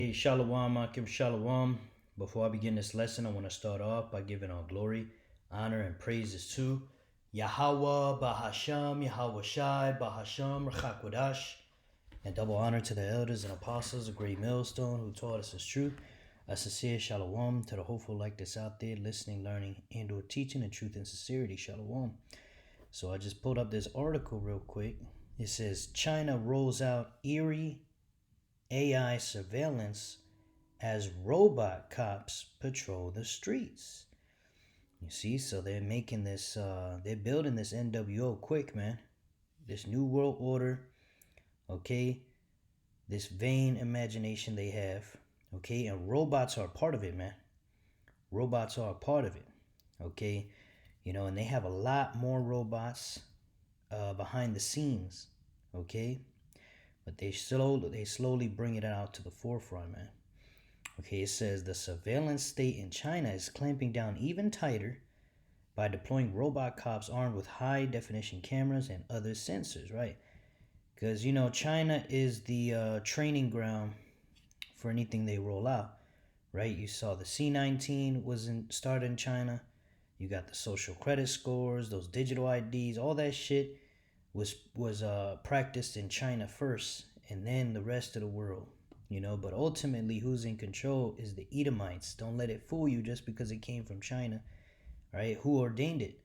Hey, Shalom, Akim Shalom. Before I begin this lesson, I want to start off by giving all glory, honor, and praises to Yahweh, Bahasham, Yahweh Shai, Bahasham, Rachakwadash, and double honor to the elders and apostles, a great millstone who taught us his truth. A sincere shalom to the hopeful like this out there, listening, learning, and or teaching in truth and sincerity. Shalom. So I just pulled up this article real quick. It says China rolls out eerie AI surveillance as robot cops patrol the streets. You see, so they're making this, they're building this NWO quick, man. This new world order, okay? This vain imagination they have, okay? And robots are a part of it, man. Robots are a part of it, okay? You know, and they have a lot more robots behind the scenes, okay? But they slowly bring it out to the forefront, man. Okay, it says the surveillance state in China is clamping down even tighter by deploying robot cops armed with high definition cameras and other sensors, right? Because, you know, China is the training ground for anything they roll out, right? You saw the C-19 started in China. You got the social credit scores, those digital IDs, all that shit was practiced in China first, and then the rest of the world. You know, but ultimately who's in control is the Edomites. Don't let it fool you just because it came from China, right? Who ordained it?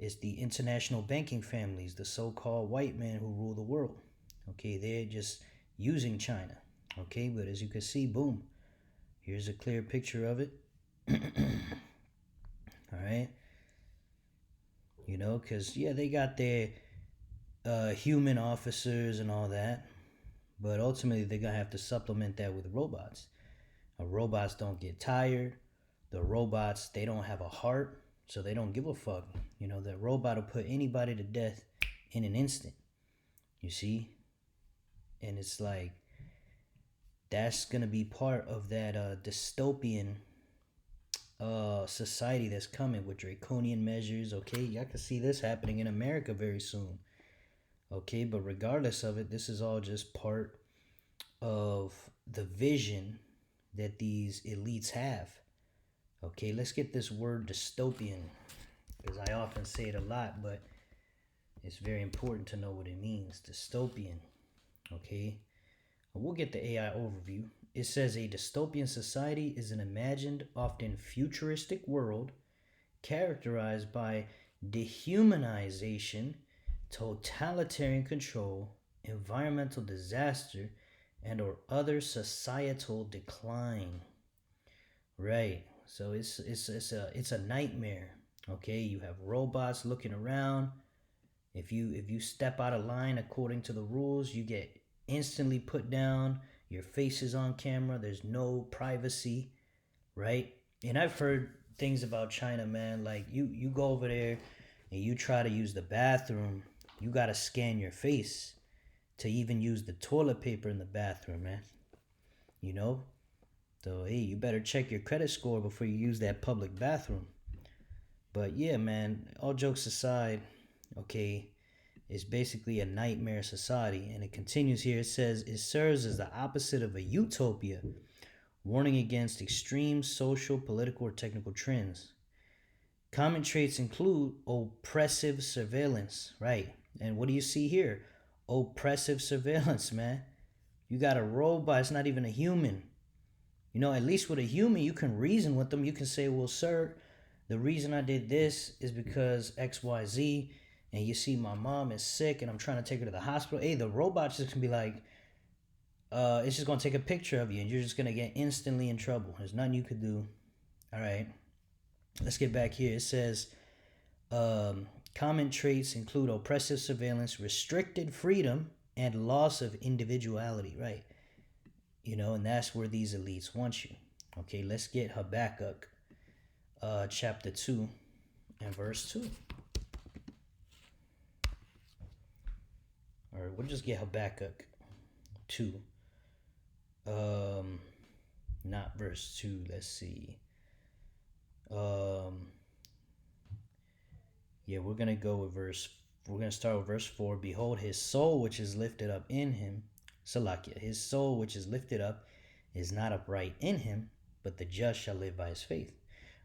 It's the international banking families, the so-called white men who rule the world. Okay, they're just using China. Okay, but as you can see, boom, here's a clear picture of it. All right, you know, because yeah, they got their human officers and all that, but ultimately they're gonna have to supplement that with robots. Robots don't get tired. The robots, they don't have a heart, so they don't give a fuck. You know, the robot will put anybody to death in an instant. You see? And it's like, that's going to be part of that dystopian society that's coming with draconian measures, okay? I can see this happening in America very soon, okay? But regardless of it, this is all just part of the vision that these elites have. Okay, let's get this word dystopian, because I often say it a lot, but it's very important to know what it means. Dystopian. Okay, we'll get the AI overview. It says a dystopian society is an imagined, often futuristic world characterized by dehumanization, totalitarian control, environmental disaster, and or other societal decline. Right. So it's a nightmare. Okay, you have robots looking around. If you step out of line according to the rules, you get instantly put down. Your face is on camera. There's no privacy, right? And I've heard things about China, man. Like you go over there and you try to use the bathroom, you gotta scan your face to even use the toilet paper in the bathroom, man. You know? So hey, you better check your credit score before you use that public bathroom. But yeah, man, all jokes aside, okay, it's basically a nightmare society. And it continues here. It says it serves as the opposite of a utopia, warning against extreme social, political, or technical trends. Common traits include oppressive surveillance, right? And what do you see here? Oppressive surveillance, man. You got a robot, it's not even a human. You know, at least with a human, you can reason with them. You can say, well, sir, the reason I did this is because XYZ, and you see my mom is sick and I'm trying to take her to the hospital. Hey, the robot just can be like, it's just going to take a picture of you and you're just going to get instantly in trouble. There's nothing you could do. All right. Let's get back here. It says, common traits include oppressive surveillance, restricted freedom, and loss of individuality, right? You know, and that's where these elites want you. Okay, let's get Habakkuk chapter 2 and verse 2. Or we'll just get Habakkuk 2. Not verse 2, let's see. Yeah, we're gonna start with verse 4. Behold, his soul which is lifted up in him, Salakia, his soul which is lifted up is not upright in him, but the just shall live by his faith.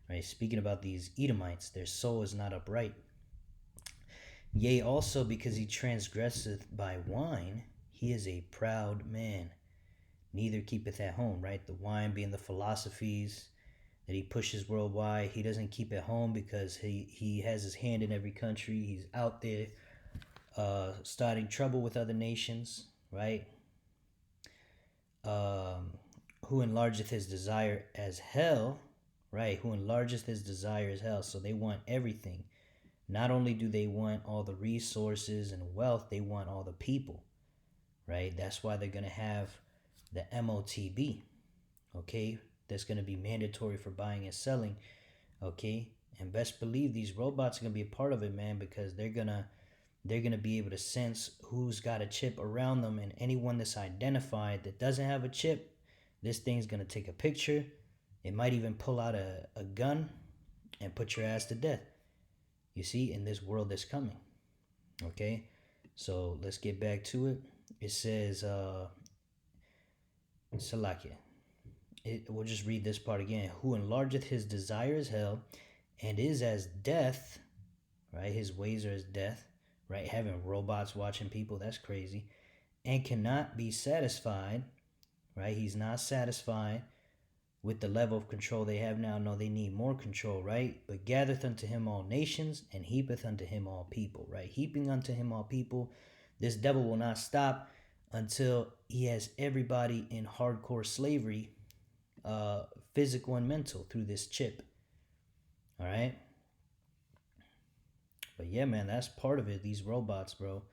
Right? Speaking about these Edomites, their soul is not upright. Yea, also because he transgresseth by wine, he is a proud man, neither keepeth at home, right? The wine being the philosophies that he pushes worldwide. He doesn't keep at home because he has his hand in every country. He's out there starting trouble with other nations, right? Who enlargeth his desire as hell, right? Who enlargeth his desire as hell. So they want everything. Not only do they want all the resources and wealth, they want all the people, right? That's why they're going to have the MOTB, okay? That's going to be mandatory for buying and selling, okay? And best believe these robots are going to be a part of it, man, because they're going to be able to sense who's got a chip around them, and anyone that's identified that doesn't have a chip, this thing's going to take a picture. It might even pull out a gun and put your ass to death. You see, in this world that's coming. Okay, so let's get back to it. It says, Salakia. We'll just read this part again. Who enlargeth his desire as hell, and is as death, right? His ways are as death, right? Having robots watching people, that's crazy. And cannot be satisfied, right? He's not satisfied with the level of control they have now. No, they need more control, right? But gathereth unto him all nations, and heapeth unto him all people, right? Heaping unto him all people. This devil will not stop until he has everybody in hardcore slavery, physical and mental, through this chip. All right? But yeah, man, that's part of it, these robots, bro.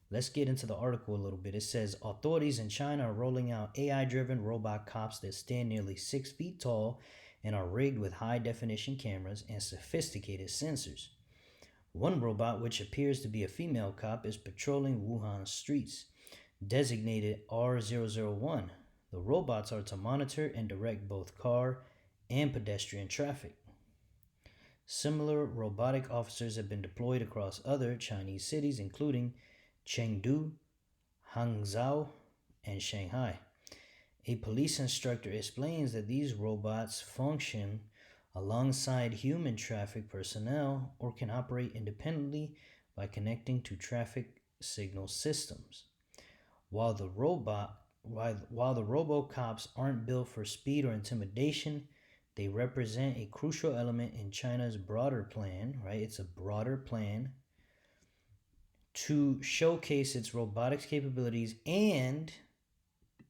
Let's get into the article a little bit. It says, authorities in China are rolling out AI-driven robot cops that stand nearly 6 feet tall and are rigged with high-definition cameras and sophisticated sensors. One robot, which appears to be a female cop, is patrolling Wuhan's streets, designated R001. The robots are to monitor and direct both car and pedestrian traffic. Similar robotic officers have been deployed across other Chinese cities, including Chengdu, Hangzhou, and Shanghai. A police instructor explains that these robots function alongside human traffic personnel or can operate independently by connecting to traffic signal systems. While the RoboCops aren't built for speed or intimidation, they represent a crucial element in China's broader plan, right? It's a broader plan to showcase its robotics capabilities and,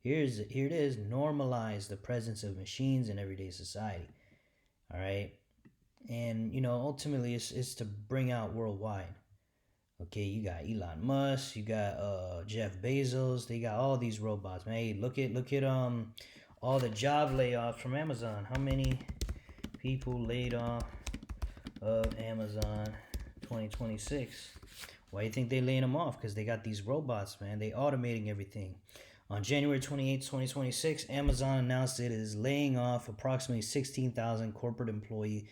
here it is, normalize the presence of machines in everyday society. All right? And, ultimately it's to bring out worldwide. Okay, you got Elon Musk, you got Jeff Bezos, they got all these robots, man. Hey, look at all the job layoffs from Amazon. How many people laid off of Amazon 2026? Why do you think they laying them off? Because they got these robots, man. They automating everything. On January 28, 2026, Amazon announced it is laying off approximately 16,000 corporate employees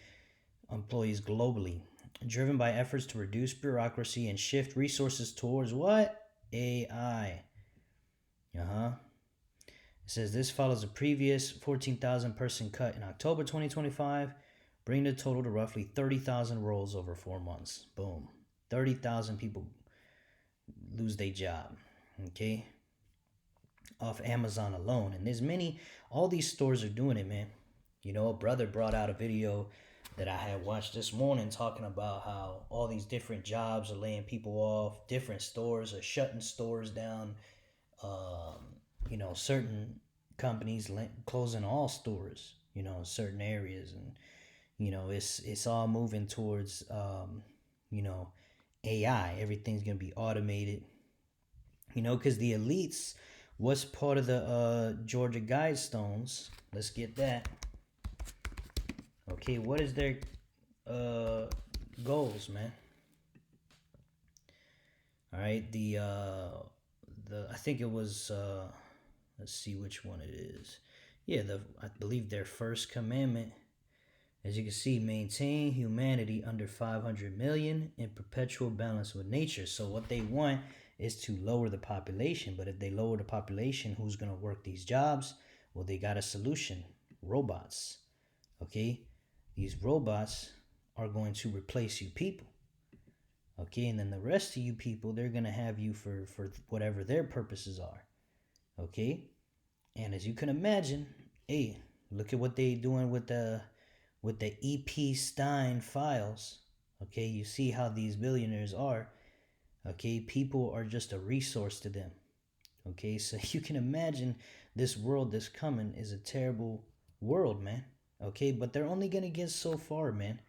globally, driven by efforts to reduce bureaucracy and shift resources towards what? AI. It says this follows a previous 14,000 person cut in October 2025, bringing the total to roughly 30,000 roles over 4 months. Boom. 30,000 people lose their job, okay, off Amazon alone. And there's all these stores are doing it, man. A brother brought out a video that I had watched this morning talking about how all these different jobs are laying people off, different stores are shutting stores down, certain companies closing all stores, in certain areas. And, it's all moving towards, AI. Everything's going to be automated, because the elites was part of the Georgia Guidestones. Let's get that. Okay, what is their goals, man? All right, the I think it was let's see which one it is. Yeah, I believe their first commandment, as you can see, maintain humanity under 500 million in perpetual balance with nature. So what they want is to lower the population. But if they lower the population, who's going to work these jobs? Well, they got a solution: robots. Okay, these robots are going to replace you people. Okay, and then the rest of you people, they're gonna have you for whatever their purposes are. Okay, and as you can imagine, hey, look at what they doing with the EP Stein files. Okay, you see how these billionaires are. Okay, people are just a resource to them. Okay, so you can imagine this world that's coming is a terrible world, man. Okay, but they're only gonna get so far, man,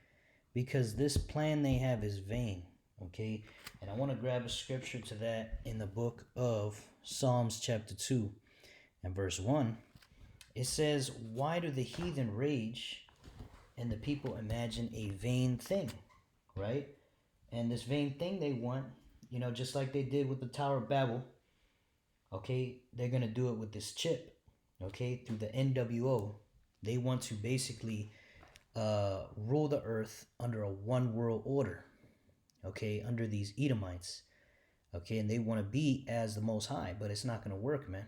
because this plan they have is vain. Okay, and I want to grab a scripture to that in the book of Psalms, chapter 2 and verse 1. It says, "Why do the heathen rage and the people imagine a vain thing?" Right? And this vain thing they want, just like they did with the Tower of Babel, okay, they're going to do it with this chip, okay, through the NWO. They want to basically rule the earth under a one world order, okay, under these Edomites, okay, and they want to be as the Most High, but it's not going to work, man.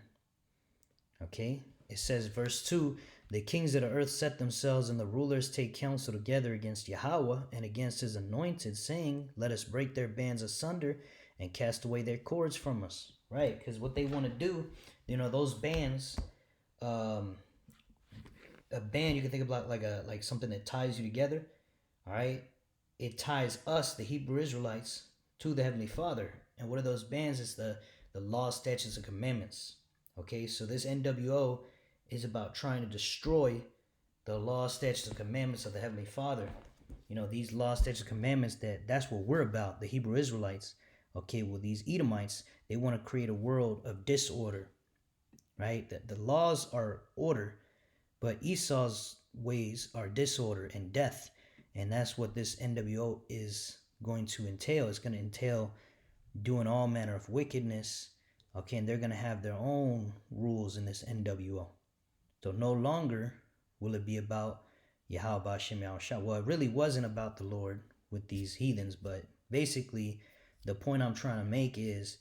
Okay, it says, verse 2, "The kings of the earth set themselves, and the rulers take counsel together against Yahweh and against his anointed, saying, Let us break their bands asunder and cast away their cords from us." Right, because what they want to do, those bands, a band you can think about like something that ties you together. All right, it ties us, the Hebrew Israelites, to the Heavenly Father. And what are those bands? It's the law, statutes, and commandments. Okay, so this NWO is about trying to destroy the law, statutes, and commandments of the Heavenly Father. These law, statutes, and commandments, that's what we're about, the Hebrew Israelites. Okay, well, these Edomites, they want to create a world of disorder, right? The laws are order, but Esau's ways are disorder and death. And that's what this NWO is going to entail. It's going to entail doing all manner of wickedness. Okay, and they're going to have their own rules in this NWO. So no longer will it be about Yahweh Bashem Yahushua. Well, it really wasn't about the Lord with these heathens, but basically the point I'm trying to make is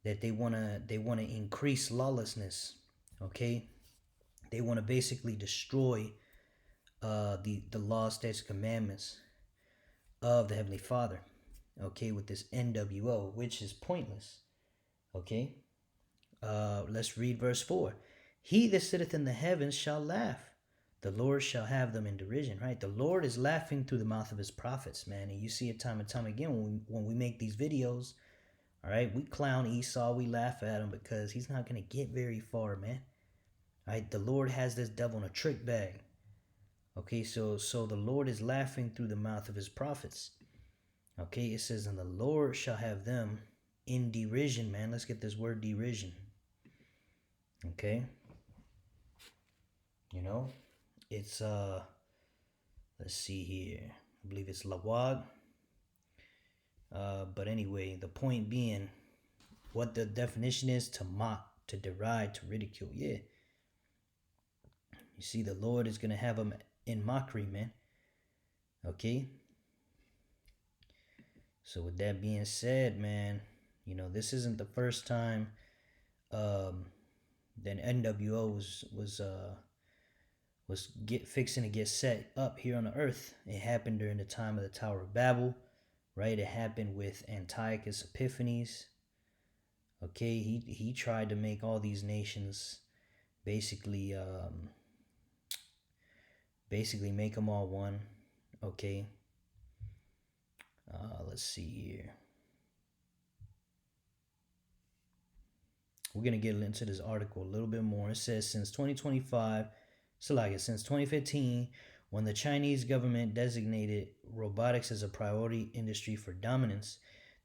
that they want to increase lawlessness. Okay, they want to basically destroy the law, statutes, commandments of the Heavenly Father. Okay, with this NWO, which is pointless. Okay, let's read verse 4. "He that sitteth in the heavens shall laugh. The Lord shall have them in derision." Right? The Lord is laughing through the mouth of his prophets, man. And you see it time and time again when we make these videos. All right, we clown Esau, we laugh at him because he's not going to get very far, man. All right, the Lord has this devil in a trick bag. Okay, so the Lord is laughing through the mouth of his prophets. Okay, it says, "And the Lord shall have them in derision," man. Let's get this word derision. Okay. It's let's see here. I believe it's lawag. But anyway, the point being, what the definition is: to mock, to deride, to ridicule. Yeah. You see, the Lord is gonna have them in mockery, man. Okay. So with that being said, man, this isn't the first time that NWO was fixing to get set up here on the earth. It happened during the time of the Tower of Babel, right? It happened with Antiochus Epiphanes. Okay, he tried to make all these nations basically make them all one. Okay. Let's see here. We're going to get into this article a little bit more. It says, since 2015, when the Chinese government designated robotics as a priority industry for dominance,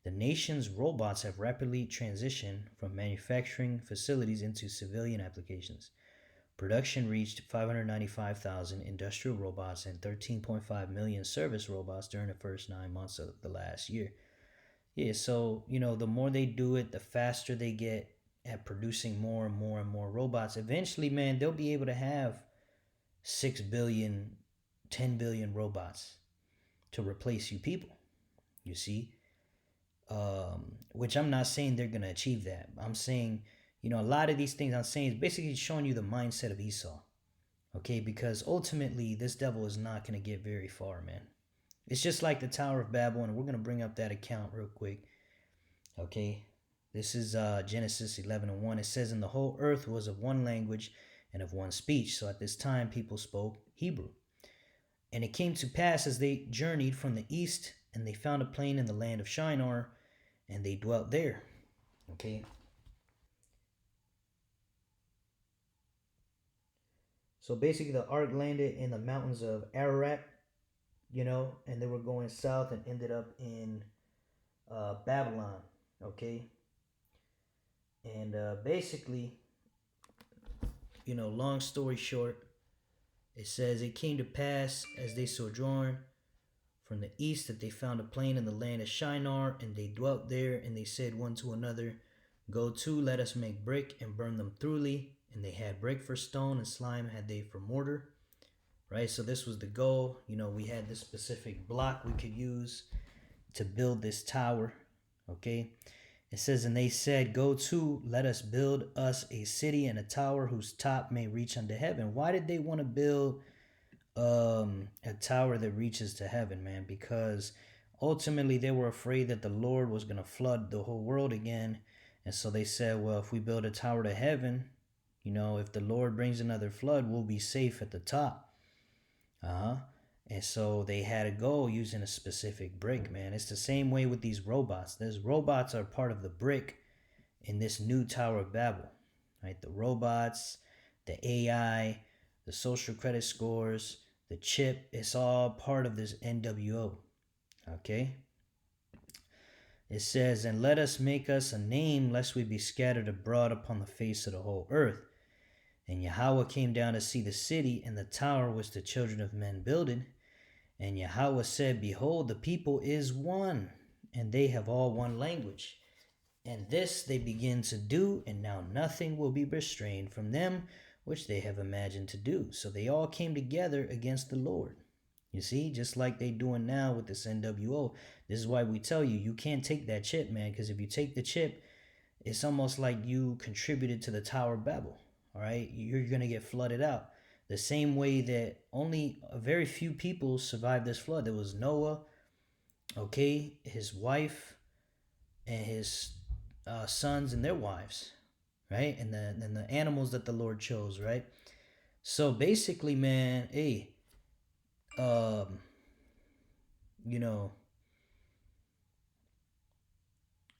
the nation's robots have rapidly transitioned from manufacturing facilities into civilian applications. Production reached 595,000 industrial robots and 13.5 million service robots during the first 9 months of the last year. Yeah, so, the more they do it, the faster they get at producing more and more and more robots. Eventually, man, they'll be able to have 6 billion, 10 billion robots to replace you people, you see? Which I'm not saying they're going to achieve that. I'm saying, a lot of these things I'm saying is basically showing you the mindset of Esau. Okay, because ultimately this devil is not going to get very far, man. It's just like the Tower of Babel, and we're going to bring up that account real quick. Okay, this is Genesis 11:1. It says, "And the whole earth was of one language and of one speech." So at this time, people spoke Hebrew. "And it came to pass as they journeyed from the east, and they found a plain in the land of Shinar, and they dwelt there." Okay. So basically, the ark landed in the mountains of Ararat, and they were going south and ended up in Babylon. Okay. And basically, long story short, it says, "It came to pass as they sojourned from the east that they found a plain in the land of Shinar, and they dwelt there, and they said one to another, Go to, let us make brick and burn them thoroughly. And they had brick for stone, and slime had they for mortar." Right? So this was the goal. We had this specific block we could use to build this tower. Okay? It says, "And they said, Go to, let us build us a city and a tower whose top may reach unto heaven." Why did they want to build a tower that reaches to heaven, man? Because ultimately they were afraid that the Lord was going to flood the whole world again. And so they said, well, if we build a tower to heaven, if the Lord brings another flood, we'll be safe at the top. And so they had to go using a specific brick, man. It's the same way with these robots. These robots are part of the brick in this new Tower of Babel, right? The robots, the AI, the social credit scores, the chip, it's all part of this NWO. Okay? It says, "And let us make us a name, lest we be scattered abroad upon the face of the whole earth. And Yahweh came down to see the city and the tower which the children of men builded. And Yahweh said, Behold, the people is one, and they have all one language. And this they begin to do, and now nothing will be restrained from them which they have imagined to do." So they all came together against the Lord. You see, just like they doing now with this NWO. This is why we tell you, you can't take that chip, man, because if you take the chip, it's almost like you contributed to the Tower of Babel. All right, you're going to get flooded out. The same way that only a very few people survived this flood. There was Noah, okay, his wife, and his sons and their wives, right? And the animals that the Lord chose, right? So basically, man, hey,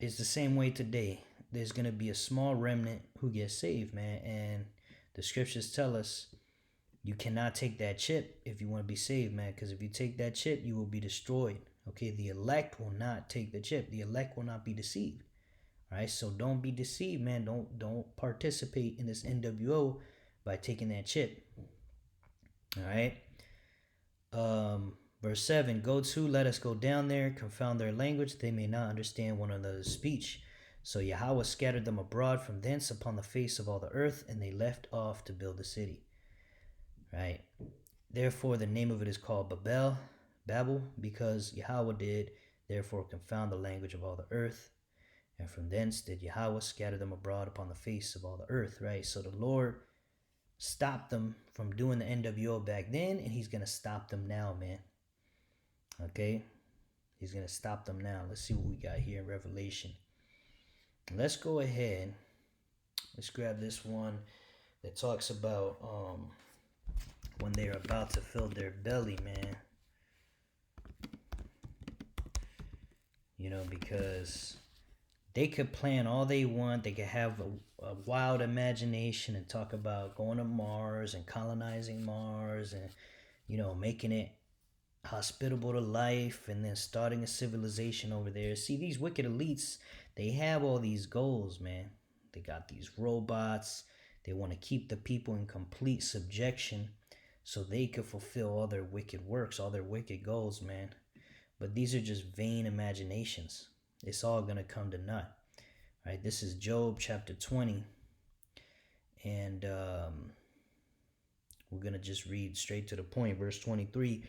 it's the same way today. There's gonna be a small remnant who gets saved, man, and the scriptures tell us you cannot take that chip if you want to be saved, man, because if you take that chip, you will be destroyed. Okay, the elect will not take the chip. The elect will not be deceived. All right, so don't be deceived, man. Don't participate in this NWO by taking that chip. All right. Verse 7, "Go to, let us go down there, confound their language, they may not understand one another's speech. So Yahweh scattered them abroad from thence upon the face of all the earth, and they left off to build the city." Right? Therefore, the name of it is called Babel, because Yahweh did therefore confound the language of all the earth. And from thence did Yahweh scatter them abroad upon the face of all the earth, right? So the Lord stopped them from doing the NWO back then, and he's going to stop them now, man. Okay? He's going to stop them now. Let's see what we got here in Revelation. Let's go ahead. Let's grab this one that talks about when they're about to fill their belly, man. Because they could plan all they want. They could have a wild imagination and talk about going to Mars and colonizing Mars and, making it hospitable to life and then starting a civilization over there. See, these wicked elites, they have all these goals, man. They got these robots. They want to keep the people in complete subjection so they could fulfill all their wicked works, all their wicked goals, man. But these are just vain imaginations. It's all going to come to naught. Right? This is Job chapter 20. And we're going to just read straight to the point. Verse 23.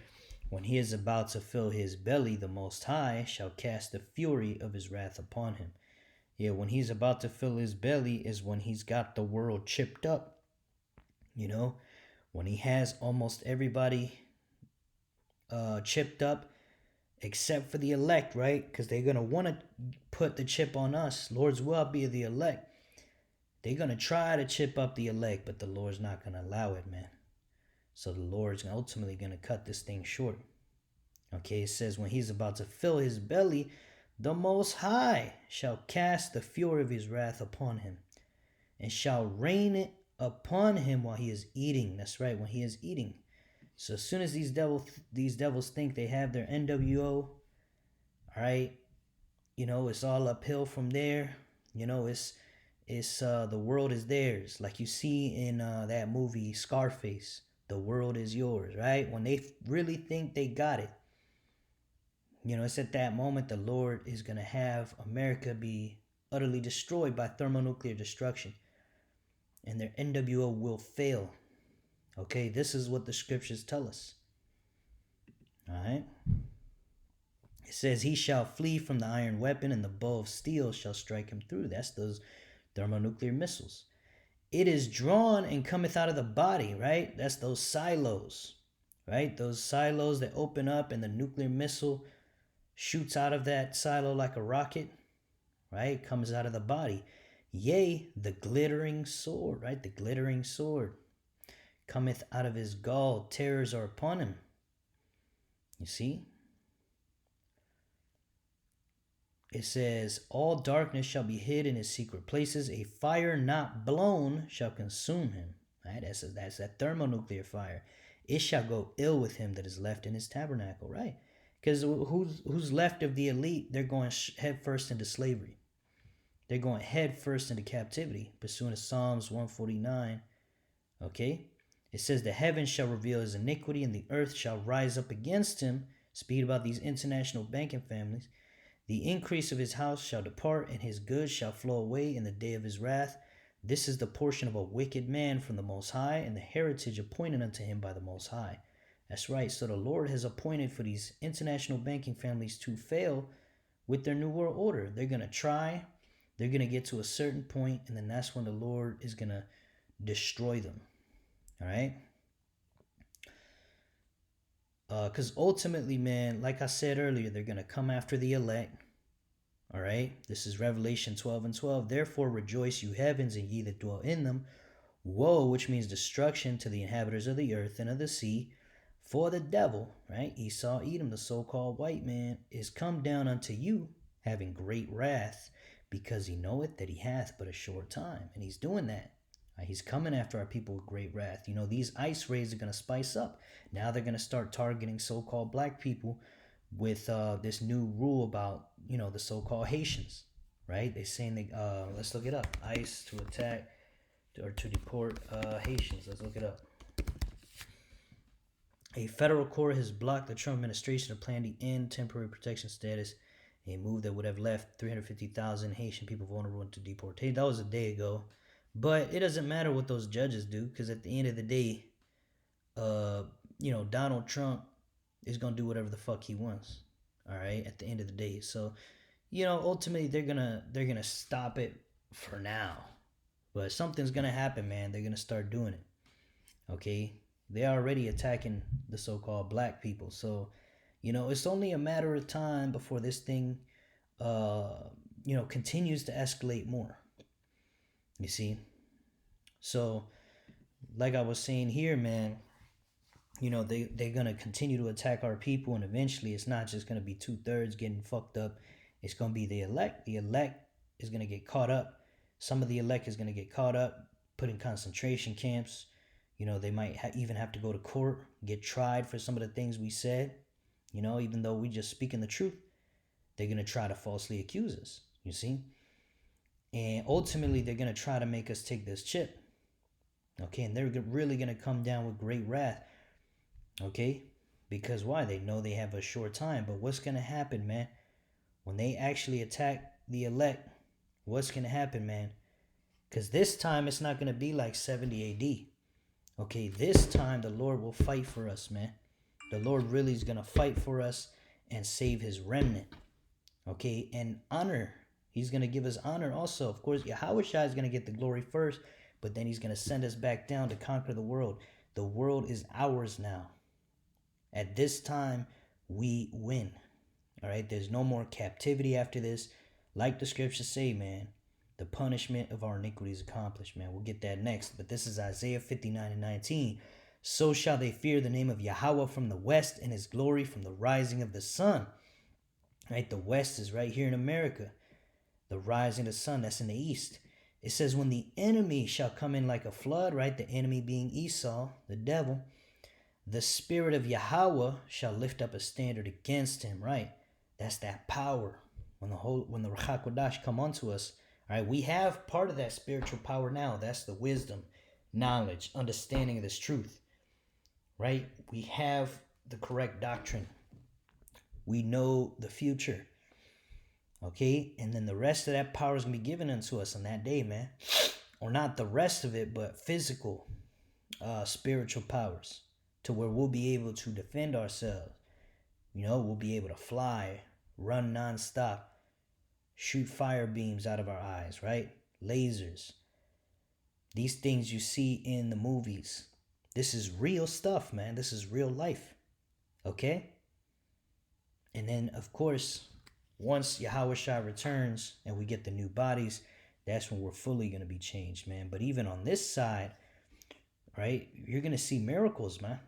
"When he is about to fill his belly, the Most High shall cast the fury of his wrath upon him, Yeah, when he's about to fill his belly is when he's got the world chipped up. You know, when he has almost everybody chipped up except for the elect, right? Because they're going to want to put the chip on us. Lord's will be the elect. They're going to try to chip up the elect, but the Lord's not going to allow it, man. So the Lord's ultimately going to cut this thing short. Okay, it says, when he's about to fill his belly, the Most High shall cast the fury of his wrath upon him, and shall rain it upon him while he is eating. That's right, when he is eating. So as soon as these devils think they have their NWO, all right, you know, it's all uphill from there. You know, it's the world is theirs. Like you see in that movie Scarface, the world is yours, right? When they really think they got it, you know, it's at that moment the Lord is going to have America be utterly destroyed by thermonuclear destruction. And their NWO will fail. Okay, this is what the scriptures tell us. All right. It says, he shall flee from the iron weapon, and the bow of steel shall strike him through. That's those thermonuclear missiles. It is drawn and cometh out of the body, right? That's those silos, right? Those silos that open up and the nuclear missile shoots out of that silo like a rocket, right? Comes out of the body. Yea, the glittering sword, right? The glittering sword cometh out of his gall. Terrors are upon him. You see? It says, all darkness shall be hid in his secret places. A fire not blown shall consume him. Right? That's that thermonuclear fire. It shall go ill with him that is left in his tabernacle. Right? Because who's left of the elite? They're going head first into slavery. They're going head first into captivity, pursuant to Psalms 149. Okay? It says, the heavens shall reveal his iniquity, and the earth shall rise up against him. Speak about these international banking families. The increase of his house shall depart, and his goods shall flow away in the day of his wrath. This is the portion of a wicked man from the Most High, and the heritage appointed unto him by the Most High. That's right. So the Lord has appointed for these international banking families to fail with their new world order. They're going to try. They're going to get to a certain point, and then that's when the Lord is going to destroy them. All right? Because ultimately, man, like I said earlier, they're going to come after the elect. All right? This is Revelation 12:12. Therefore rejoice, you heavens, and ye that dwell in them. Woe, which means destruction to the inhabitants of the earth and of the sea. For the devil, right, Esau, Edom, the so-called white man, is come down unto you, having great wrath, because he knoweth that he hath but a short time. And he's doing that. He's coming after our people with great wrath. You know, these ice raids are going to spice up. Now they're going to start targeting so-called black people with this new rule about, you know, the so-called Haitians, right? They're saying, let's look it up. ICE to attack or to deport Haitians. Let's look it up. A federal court has blocked the Trump administration of plan to end temporary protection status, a move that would have left 350,000 Haitian people vulnerable to deportation. That was a day ago. But it doesn't matter what those judges do, because at the end of the day, you know, Donald Trump is going to do whatever the fuck he wants. All right, at the end of the day. So, you know, ultimately they're going to stop it for now. But something's going to happen, man. They're going to start doing it. Okay? They're already attacking the so-called black people. So, you know, it's only a matter of time before this thing you know, continues to escalate more. You see? So, like I was saying here, man, you know, they're going to continue to attack our people, and eventually it's not just going to be 2/3 getting fucked up. It's going to be the elect. The elect is going to get caught up. Some of the elect is going to get caught up, put in concentration camps. You know, they might even have to go to court, get tried for some of the things we said. You know, even though we just speaking the truth, they're going to try to falsely accuse us. You see? And ultimately, they're going to try to make us take this chip. Okay, and they're really going to come down with great wrath. Okay, because why? They know they have a short time. But what's going to happen, man? When they actually attack the elect, what's going to happen, man? Because this time, it's not going to be like 70 AD. Okay, this time, the Lord will fight for us, man. The Lord really is going to fight for us and save his remnant. Okay, and honor He's going to give us honor also. Of course, Yahweh Shai is going to get the glory first, but then he's going to send us back down to conquer the world. The world is ours now. At this time, we win. All right, there's no more captivity after this. Like the scriptures say, man, the punishment of our iniquity is accomplished, man. We'll get that next. But this is Isaiah 59:19. So shall they fear the name of Yahweh from the west, and his glory from the rising of the sun. Right, the west is right here in America. The rising of the sun, that's in the east. It says, when the enemy shall come in like a flood, right? The enemy being Esau, the devil. The spirit of Yahweh shall lift up a standard against him, right? That's that power. When the Ruach HaKodesh come onto us, all right, we have part of that spiritual power now. That's the wisdom, knowledge, understanding of this truth, right? We have the correct doctrine. We know the future, okay? And then the rest of that power is going to be given unto us on that day, man. Or not the rest of it, but physical, spiritual powers, to where we'll be able to defend ourselves. You know, we'll be able to fly, run nonstop, shoot fire beams out of our eyes, right? Lasers. These things you see in the movies. This is real stuff, man. This is real life. Okay? And then, of course, once Yahweh Shai returns and we get the new bodies, that's when we're fully going to be changed, man. But even on this side, right, you're going to see miracles, man.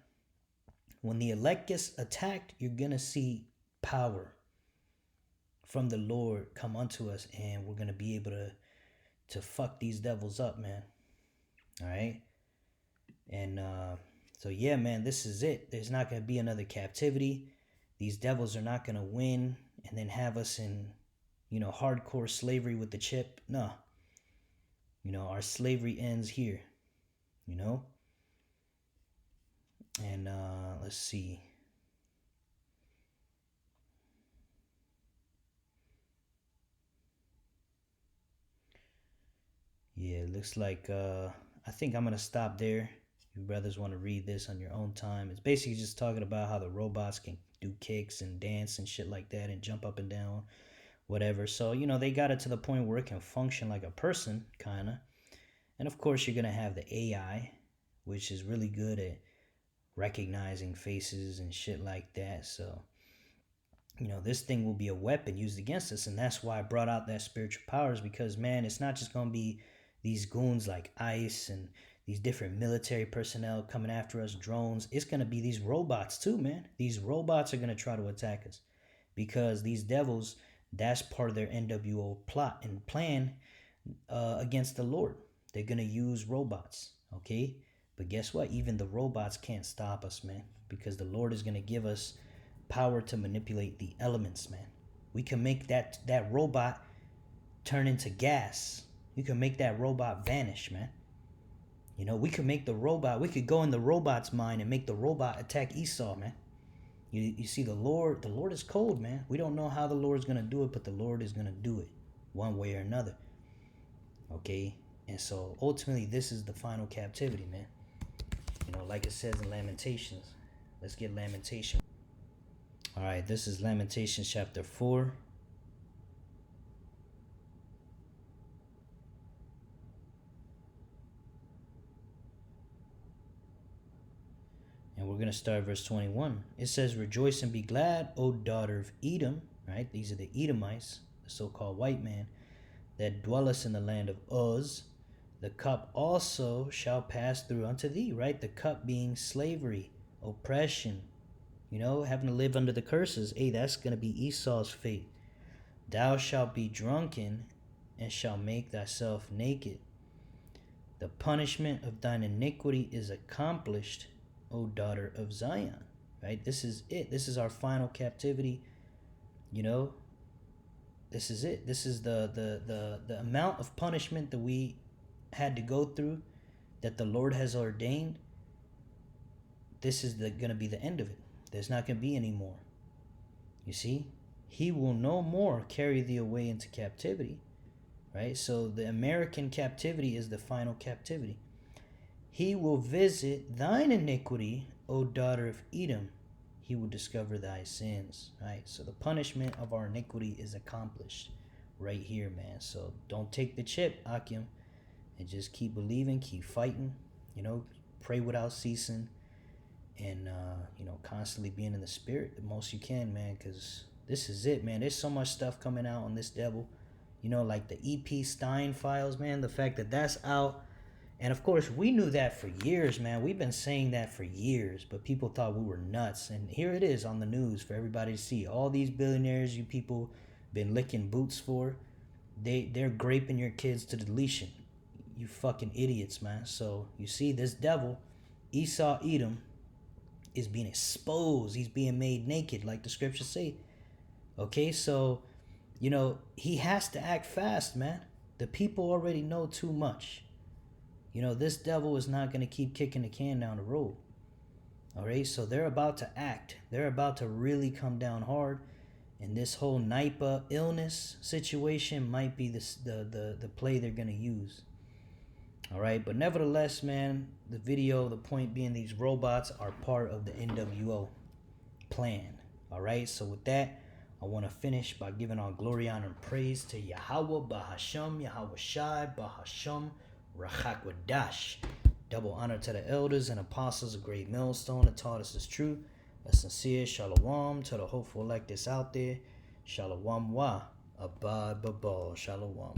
When the elect gets attacked, you're going to see power from the Lord come unto us, and we're going to be able to fuck these devils up, man. All right? And so, yeah, man, this is it. There's not going to be another captivity. These devils are not going to win and then have us in, you know, hardcore slavery with the chip. No. You know, our slavery ends here, you know? And let's see. Yeah, it looks like I think I'm going to stop there. You brothers want to read this on your own time. It's basically just talking about how the robots can do kicks and dance and shit like that and jump up and down, whatever. So, you know, they got it to the point where it can function like a person, kind of. And of course, you're going to have the AI, which is really good at recognizing faces and shit like that. So, you know, this thing will be a weapon used against us. And that's why I brought out that spiritual powers, because, man, it's not just going to be these goons like ICE and these different military personnel coming after us, drones. It's going to be these robots too, man. These robots are going to try to attack us because these devils, that's part of their NWO plot and plan against the Lord. They're going to use robots, okay? But guess what? Even the robots can't stop us, man, because the Lord is going to give us power to manipulate the elements, man. We can make that robot turn into gas. You can make that robot vanish, man. You know, we could make the robot, we could go in the robot's mind and make the robot attack Esau, man. You see, the Lord is cold, man. We don't know how the Lord's going to do it, but the Lord is going to do it one way or another. Okay? And so, ultimately, this is the final captivity, man. You know, like it says in Lamentations. Let's get Lamentation. All right, this is Lamentations chapter 4. And we're going to start verse 21. It says, rejoice and be glad, O daughter of Edom. Right? These are the Edomites, the so-called white man, that dwelleth in the land of Uz. The cup also shall pass through unto thee. Right? The cup being slavery, oppression, you know, having to live under the curses. Hey, that's going to be Esau's fate. Thou shalt be drunken and shalt make thyself naked. The punishment of thine iniquity is accomplished, O daughter of Zion. Right? This is it. This is our final captivity. You know, this is it. This is the amount of punishment that we had to go through, that the Lord has ordained. This is going to be the end of it. There's not going to be any more. You see? He will no more carry thee away into captivity. Right? So the American captivity is the final captivity. He will visit thine iniquity, O daughter of Edom. He will discover thy sins. Right? So the punishment of our iniquity is accomplished. right here, man. So don't take the chip, Akim, and just keep believing, keep fighting, you know, pray without ceasing, and you know, constantly being in the spirit the most you can, man, because this is it, man. There's so much stuff coming out on this devil, you know, like the EP Stein files, man. The fact that that's out, and of course we knew that for years, man. We've been saying that for years, but people thought we were nuts, and here it is on the news for everybody to see. All these billionaires you people been licking boots for, they're graping your kids to deletion. You fucking idiots, man. So you see, this devil, Esau Edom, is being exposed. He's being made naked, like the scriptures say. Okay, so you know he has to act fast, man. The people already know too much. You know, this devil is not going to keep kicking the can down the road. All right, so they're about to act. They're about to really come down hard. And this whole Nipah illness situation might be the play they're going to use. All right, but nevertheless, man, the point being, these robots are part of the NWO plan. All right, so with that, I want to finish by giving all glory, honor, and praise to Yahweh, Bahasham, Yahweh Shai, Bahasham, Rachakwadash. Double honor to the elders and apostles of Great Millstone that taught us this truth. A sincere shalom to the hopeful elect that's out there. Shalom wa, abad babal, shalom.